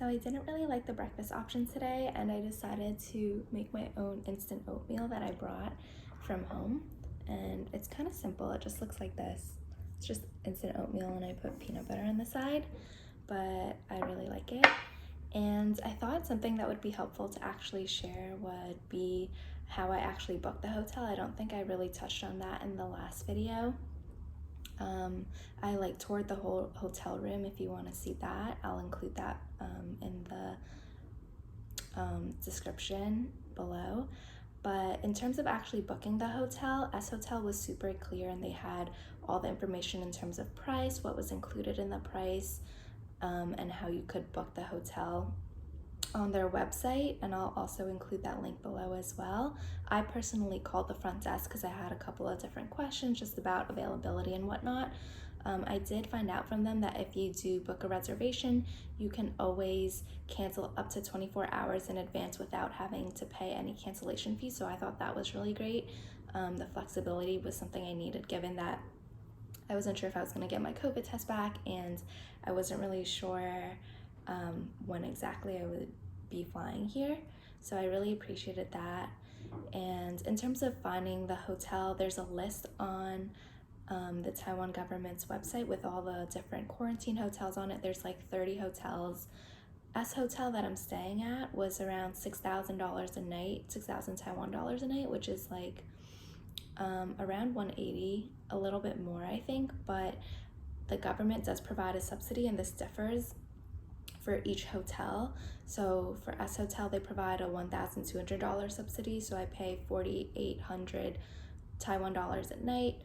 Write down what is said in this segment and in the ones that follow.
So I didn't really like the breakfast option today, and I decided to make my own instant oatmeal that I brought from home. And it's kind of simple. It just looks like this. It's just instant oatmeal, and I put peanut butter on the side, but I really like it. And I thought something that would be helpful to actually share would be how I actually booked the hotel. I don't think I really touched on that in the last video. I toured the whole hotel room. If you want to see that, I'll include that in the description below. But in terms of actually booking the hotel, S Hotel was super clear, and they had all the information in terms of price, what was included in the price, and how you could book the hotel on their website, and I'll also include that link below as well. I personally called the front desk because I had a couple of different questions just about availability and whatnot. I did find out from them that if you do book a reservation, you can always cancel up to 24 hours in advance without having to pay any cancellation fee, so I thought that was really great. The flexibility was something I needed, given that I wasn't sure if I was going to get my COVID test back, and I wasn't really sure when exactly I would be flying here. So I really appreciated that. And in terms of finding the hotel, there's a list on the Taiwan government's website with all the different quarantine hotels on it. There's like 30 hotels. S Hotel that I'm staying at was around $6,000 a night, 6,000 Taiwan dollars a night, which is like around 180, a little bit more I think, but the government does provide a subsidy, and this differs for each hotel. So for S Hotel, they provide a $1,200 subsidy, so I pay 4,800 Taiwan dollars at night.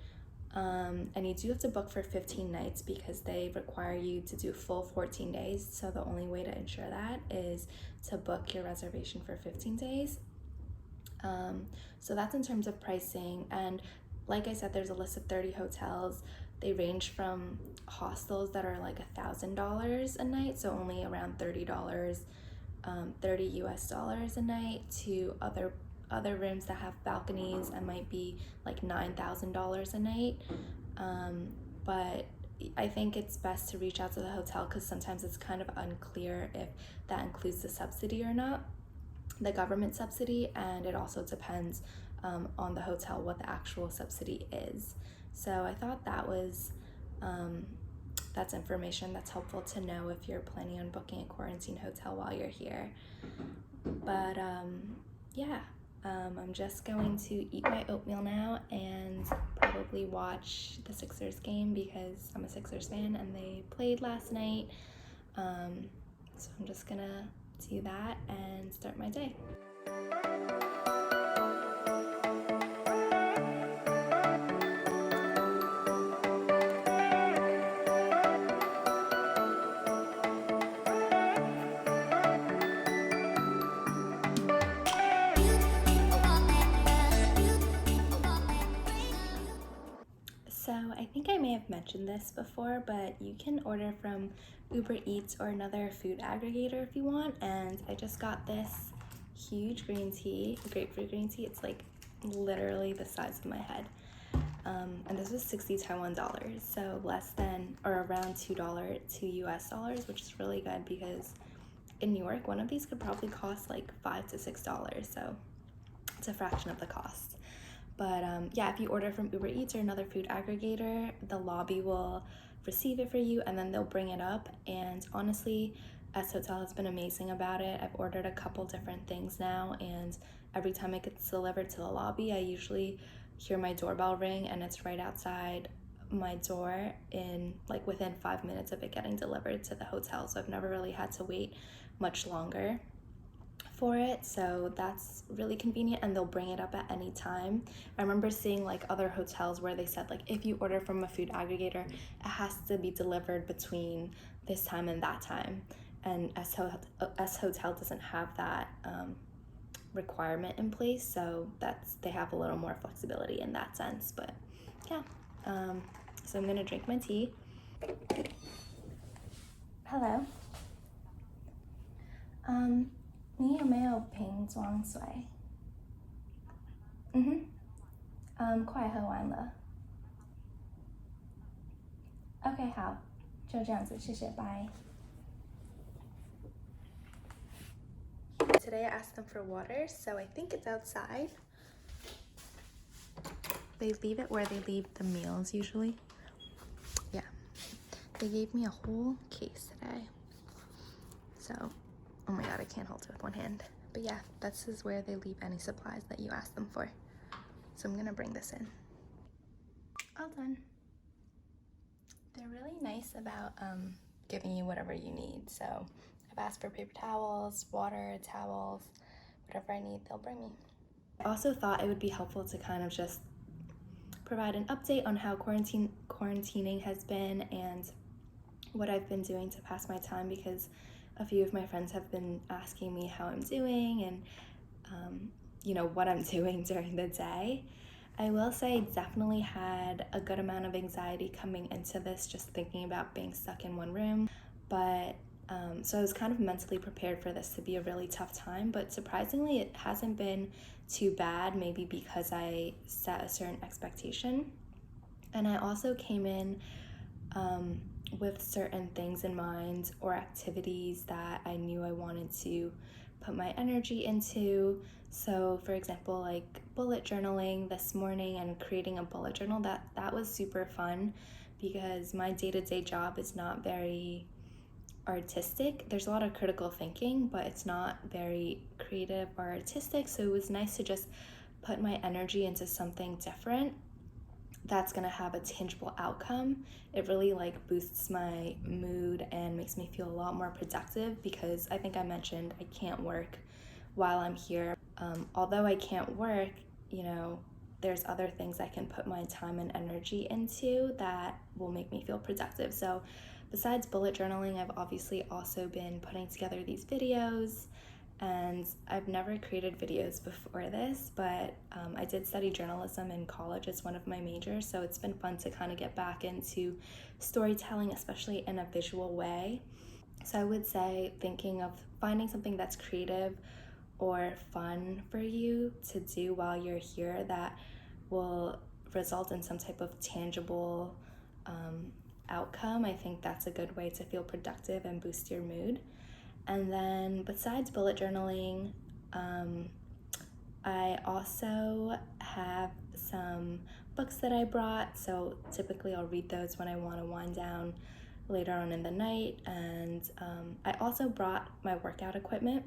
And you do have to book for 15 nights because they require you to do full 14 days. So the only way to ensure that is to book your reservation for 15 days. So that's in terms of pricing. And like I said, there's a list of 30 hotels. They range from hostels that are like $1,000 a night, so only around $30, 30 US dollars a night, to other rooms that have balconies and might be like $9,000 a night. But I think it's best to reach out to the hotel because sometimes it's kind of unclear if that includes the subsidy or not, the government subsidy, and it also depends on the hotel what the actual subsidy is. So I thought that was that's information that's helpful to know if you're planning on booking a quarantine hotel while you're here. But I'm just going to eat my oatmeal now and probably watch the Sixers game because I'm a Sixers fan and they played last night. So I'm just gonna do that and start my day. So I think I may have mentioned this before, but you can order from Uber Eats or another food aggregator if you want. And I just got this huge green tea, grapefruit green tea. It's like literally the size of my head. And this was 60 Taiwan dollars, so less than or around $2 US dollars, which is really good because in New York, one of these could probably cost like $5 to $6, so it's a fraction of the cost. But if you order from Uber Eats or another food aggregator, the lobby will receive it for you and then they'll bring it up. And honestly, S Hotel has been amazing about it. I've ordered a couple different things now, and every time it gets delivered to the lobby, I usually hear my doorbell ring, and it's right outside my door in like within 5 minutes of it getting delivered to the hotel. So I've never really had to wait much longer for it, so that's really convenient, and they'll bring it up at any time. I remember seeing like other hotels where they said like if you order from a food aggregator, it has to be delivered between this time and that time, and S Hotel doesn't have that requirement in place, so they have a little more flexibility in that sense. But yeah, so I'm gonna drink my tea. Hello. 你有没有瓶装水？快喝完了。OK， 好，就这样子，谢谢，拜。today I asked them for water, so I think it's outside. They leave it where they leave the meals usually. Yeah, they gave me a whole case today. So, oh my god, I can't hold it with one hand. But yeah, this is where they leave any supplies that you ask them for. So I'm gonna bring this in. All done. They're really nice about giving you whatever you need. So I've asked for paper towels, water, towels, whatever I need, they'll bring me. I also thought it would be helpful to kind of just provide an update on how quarantining has been and what I've been doing to pass my time, because a few of my friends have been asking me how I'm doing and what I'm doing during the day. I will say I definitely had a good amount of anxiety coming into this, just thinking about being stuck in one room. But so I was kind of mentally prepared for this to be a really tough time, but surprisingly it hasn't been too bad, maybe because I set a certain expectation. And I also came in with certain things in mind or activities that I knew I wanted to put my energy into. So for example, like bullet journaling this morning and creating a bullet journal, that was super fun because my day-to-day job is not very artistic. There's a lot of critical thinking, but it's not very creative or artistic. So it was nice to just put my energy into something different that's gonna have a tangible outcome. It really like boosts my mood and makes me feel a lot more productive, because I think I mentioned I can't work while I'm here. Although I can't work, there's other things I can put my time and energy into that will make me feel productive. So besides bullet journaling, I've obviously also been putting together these videos, and I've never created videos before this, but I did study journalism in college as one of my majors, so it's been fun to kind of get back into storytelling, especially in a visual way. So I would say thinking of finding something that's creative or fun for you to do while you're here that will result in some type of tangible outcome. I think that's a good way to feel productive and boost your mood. And then besides bullet journaling, I also have some books that I brought. So typically I'll read those when I want to wind down later on in the night. And I also brought my workout equipment.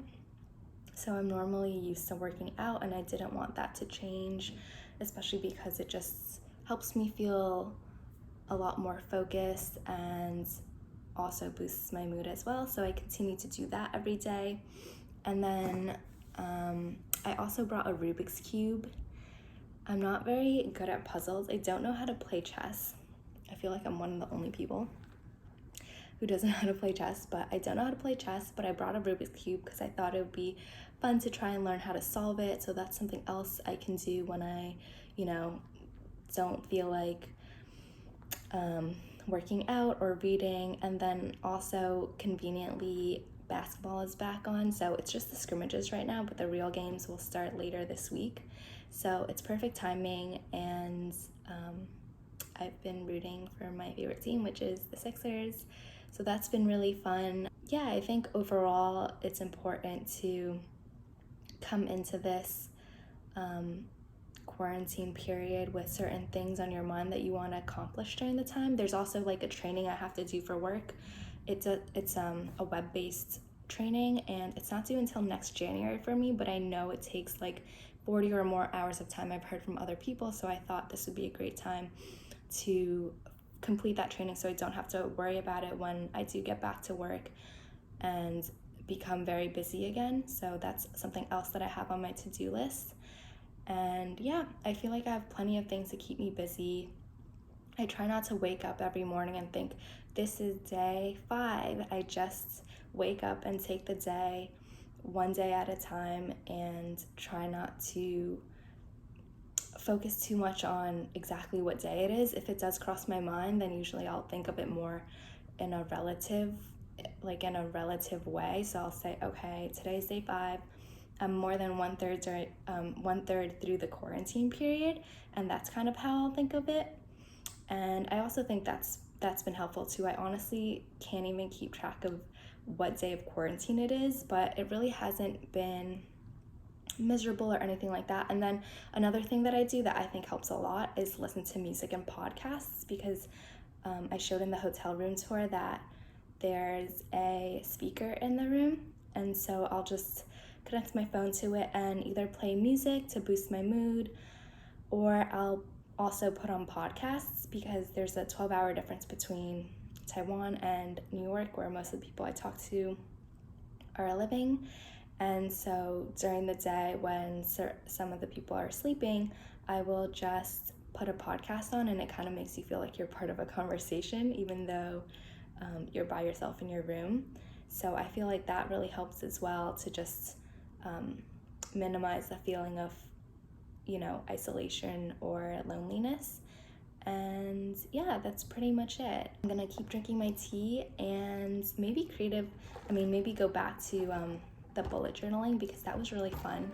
So I'm normally used to working out, and I didn't want that to change, especially because it just helps me feel a lot more focused and also boosts my mood as well. So I continue to do that every day. And then I also brought a Rubik's Cube. I'm not very good at puzzles. I don't know how to play chess. I feel like I'm one of the only people who doesn't know how to play chess, but I don't know how to play chess, but I brought a Rubik's Cube because I thought it would be fun to try and learn how to solve it. So that's something else I can do when I, don't feel like working out or reading. And then also conveniently basketball is back on, so it's just the scrimmages right now, but the real games will start later this week. So it's perfect timing, and I've been rooting for my favorite team, which is the Sixers. So that's been really fun. Yeah, I think overall it's important to come into this quarantine period with certain things on your mind that you want to accomplish during the time. There's also like a training I have to do for work. It's a web-based training, and it's not due until next January for me, but I know it takes like 40 or more hours of time. I've heard from other people, so I thought this would be a great time to complete that training so I don't have to worry about it when I do get back to work and become very busy again. So that's something else that I have on my to-do list. And yeah, I feel like I have plenty of things to keep me busy. I try not to wake up every morning and think, this is day 5. I just wake up and take the day one day at a time and try not to focus too much on exactly what day it is. If it does cross my mind, then usually I'll think of it more in a relative way. So I'll say, okay, today's day 5. I'm more than one third through the quarantine period, and that's kind of how I'll think of it. And I also think that's been helpful too. I honestly can't even keep track of what day of quarantine it is, but it really hasn't been miserable or anything like that. And then another thing that I do that I think helps a lot is listen to music and podcasts, because I showed in the hotel room tour that there's a speaker in the room, and so I'll just connect my phone to it and either play music to boost my mood, or I'll also put on podcasts, because there's a 12-hour difference between Taiwan and New York, where most of the people I talk to are living. And so during the day when some of the people are sleeping, I will just put a podcast on, and it kind of makes you feel like you're part of a conversation, even though you're by yourself in your room. So I feel like that really helps as well to just minimize the feeling of, isolation or loneliness. And yeah, that's pretty much it. I'm gonna keep drinking my tea and maybe go back to the bullet journaling, because that was really fun.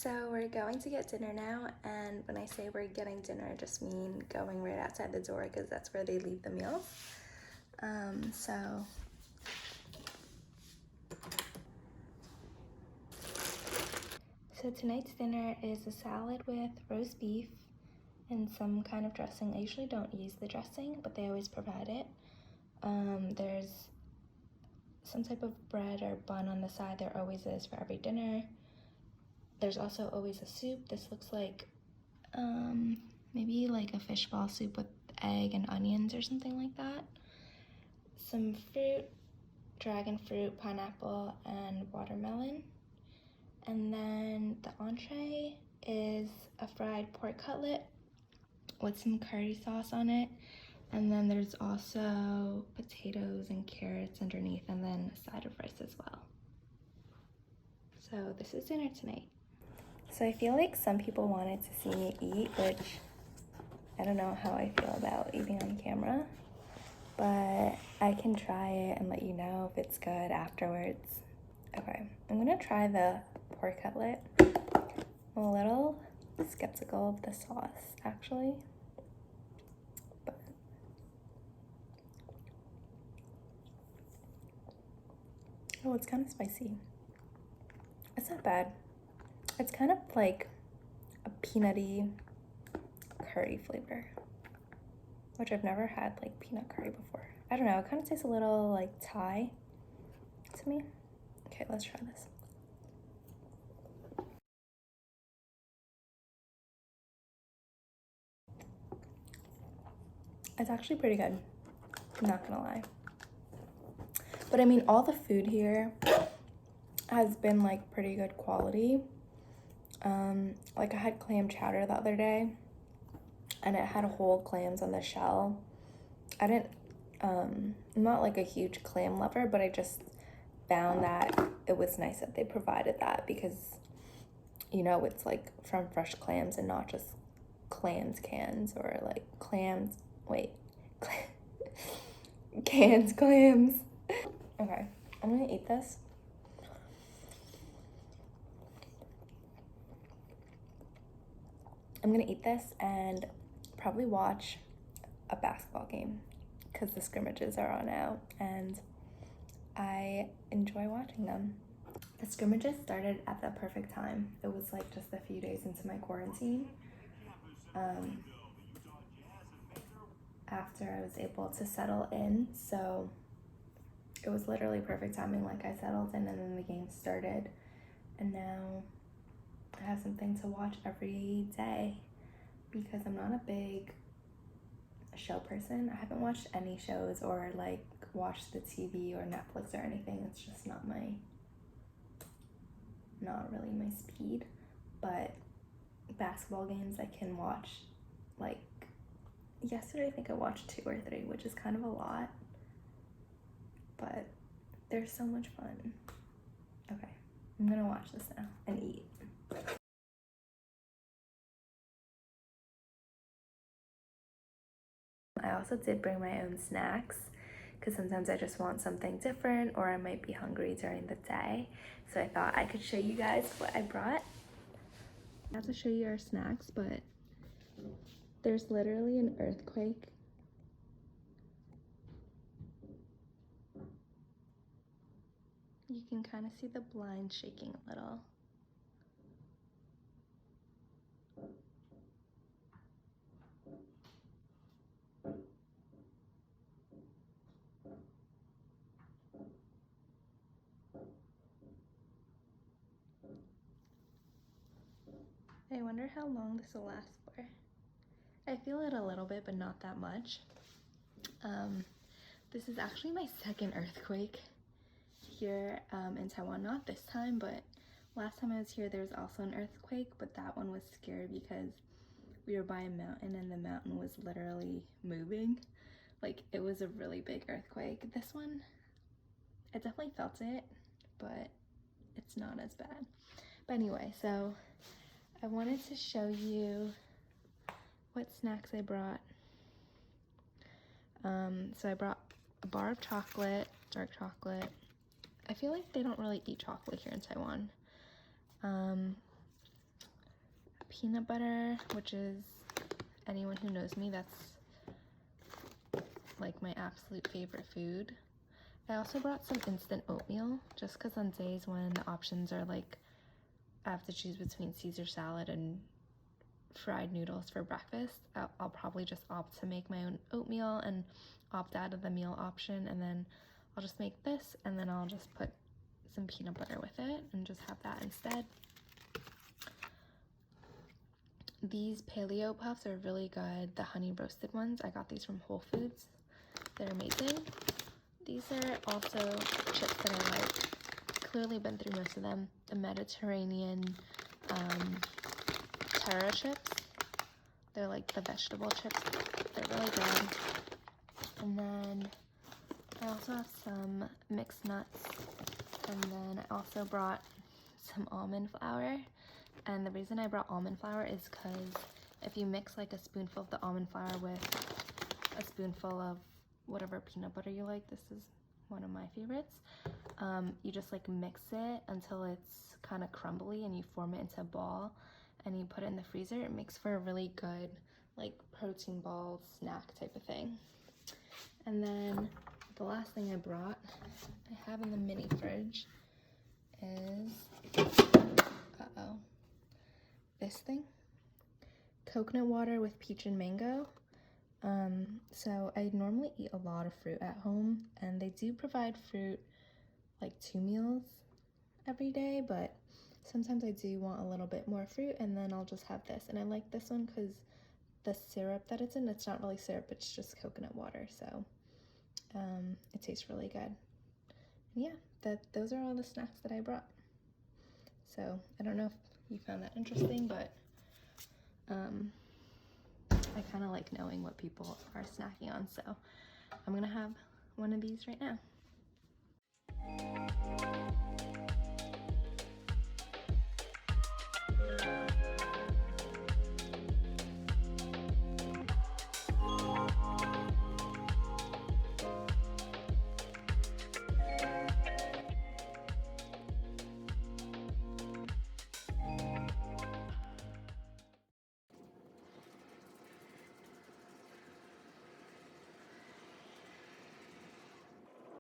So we're going to get dinner now, and when I say we're getting dinner, I just mean going right outside the door, because that's where they leave the meals. So tonight's dinner is a salad with roast beef and some kind of dressing. I usually don't use the dressing, but they always provide it. There's some type of bread or bun on the side. There always is for every dinner. There's also always a soup. This looks like maybe like a fishball soup with egg and onions or something like that. Some fruit, dragon fruit, pineapple, and watermelon. And then the entree is a fried pork cutlet with some curry sauce on it. And then there's also potatoes and carrots underneath, and then a side of rice as well. So this is dinner tonight. So I feel like some people wanted to see me eat, which I don't know how I feel about eating on camera, but I can try it and let you know if it's good afterwards. Okay, I'm gonna try the pork cutlet. I'm a little skeptical of the sauce, actually. But oh, it's kind of spicy. It's not bad. It's kind of like a peanutty curry flavor, which I've never had like peanut curry before. I don't know, it kind of tastes a little like Thai to me. Okay, let's try this. It's actually pretty good, I'm not gonna lie. But I mean, all the food here has been like pretty good quality. Like I had clam chowder the other day, and it had whole clams on the shell. I'm not like a huge clam lover, but I just found that it was nice that they provided that, because it's like from fresh clams and not just cans, or like cans clams. Okay, I'm gonna eat this. I'm gonna eat this and probably watch a basketball game because the scrimmages are on now and I enjoy watching them. The scrimmages started at the perfect time. It was like just a few days into my quarantine. After I was able to settle in, so it was literally perfect timing. Like, I settled in and then the game started, and now I have something to watch every day because I'm not a big show person. I haven't watched any shows or like watched the TV or Netflix or anything. It's just not really my speed. But basketball games I can watch. Like yesterday I think I watched 2 or 3, which is kind of a lot, but they're so much fun. Okay, I'm gonna watch this now and eat. I also did bring my own snacks because sometimes I just want something different or I might be hungry during the day. So I thought I could show you guys what I brought. I have to show you our snacks, but there's literally an earthquake. You can kind of see the blind shaking a little. I wonder how long this will last for. I feel it a little bit, but not that much. This is actually my second earthquake here in Taiwan. Not this time, but last time I was here there was also an earthquake, but that one was scary because we were by a mountain and the mountain was literally moving. Like, it was a really big earthquake. This one, I definitely felt it, but it's not as bad. But anyway, so I wanted to show you what snacks I brought. So I brought a bar of chocolate, dark chocolate. I feel like they don't really eat chocolate here in Taiwan. Peanut butter, which is, anyone who knows me, that's like my absolute favorite food. I also brought some instant oatmeal, just because on days when the options are like, I have to choose between Caesar salad and fried noodles for breakfast, I'll probably just opt to make my own oatmeal and opt out of the meal option, and then I'll just make this, and then I'll just put some peanut butter with it and just have that instead. These paleo puffs are really good, the honey roasted ones. I got these from Whole Foods. They're amazing. These are also chips that I like. Clearly been through most of them. The Mediterranean Terra chips. They're like the vegetable chips. They're really good. And then I also have some mixed nuts. And then I also brought some almond flour. And the reason I brought almond flour is because if you mix like a spoonful of the almond flour with a spoonful of whatever peanut butter you like, this is one of my favorites, you just like mix it until it's kind of crumbly and you form it into a ball and you put it in the freezer. It makes for a really good like protein ball snack type of thing. And then the last thing I brought, I have in the mini fridge, is this thing, coconut water with peach and mango. So I normally eat a lot of fruit at home, and they do provide fruit like 2 meals every day, but sometimes I do want a little bit more fruit, and then I'll just have this. And I like this one because the syrup that it's in, it's not really syrup, it's just coconut water, so it tastes really good. And yeah, those are all the snacks that I brought. So I don't know if you found that interesting, but I kind of like knowing what people are snacking on, so I'm gonna have one of these right now.